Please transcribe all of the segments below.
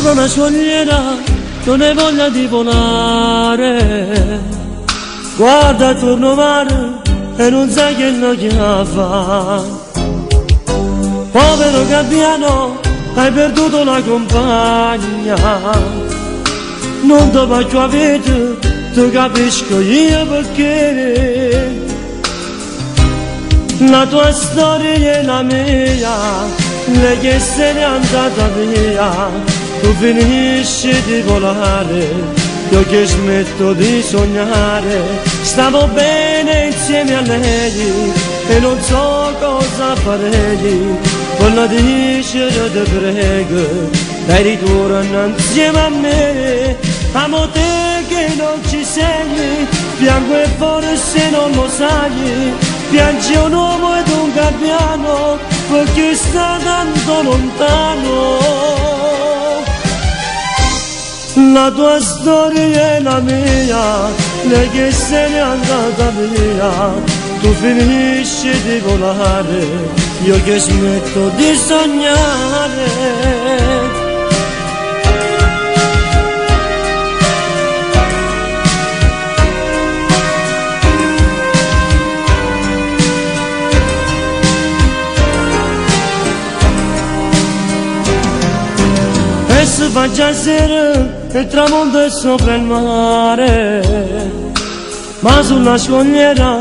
come una scogliera, non hai voglia di volare. Guarda attorno mare e non sai che non gli fa. Povero gabbiano, hai perduto la compagna. Non ti voglio avere, ti capisco io perché. La tua storia è la mia, lei che se n'è andata via. Tu finisci di volare, io che smetto di sognare. Stavo bene insieme a lei e non so cosa farei. Voglio dicere ti prego, dai ritorna insieme a me. Amo te che non ci sei, piango e forse non lo sai. Piange un uomo ed un gabbiano perché sta tanto lontano. La tua storia è la mia, lei che se n'è andata via. Tu finisci di volare, io che smetto di sognare. Si fa già sera e il tramonto è sopra il mare, ma sulla scogliera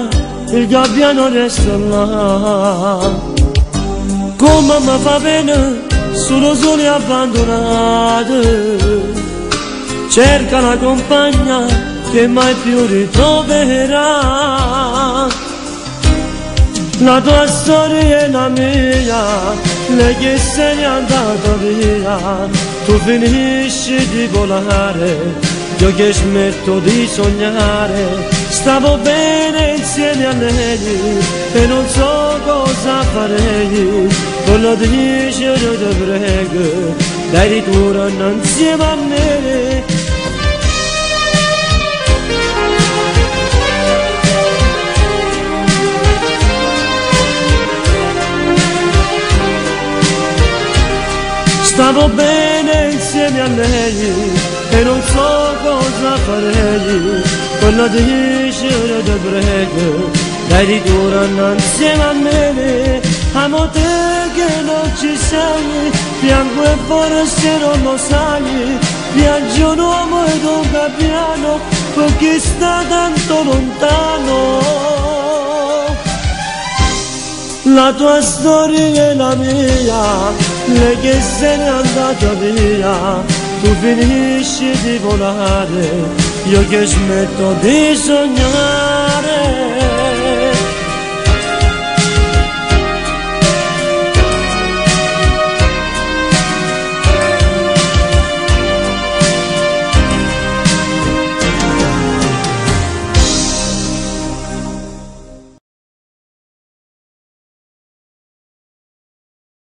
il gabbiano resta là. Come mi fa pena, sono soli abbandonati, cerca la compagna che mai più ritroverà. La tua storia è la mia, lei che se n'è andata via. Tu finisci di volare, io che smetto di sognare. Stavo bene insieme a lei e non so cosa farei. Voglio dicere ti prego, dai ritorna insieme a me. Stavo bene insieme a lei e non so cosa farei. Voglio dicere ti prego, dai ritorna insieme a me. Amo te che non ci sei, piango e forse non lo sai. Piange un uomo ed un gabbiano perché sta tanto lontano. La tua storia è la mia, lei che se n'è andata via. Tu finisci di volare, io che smetto di sognare.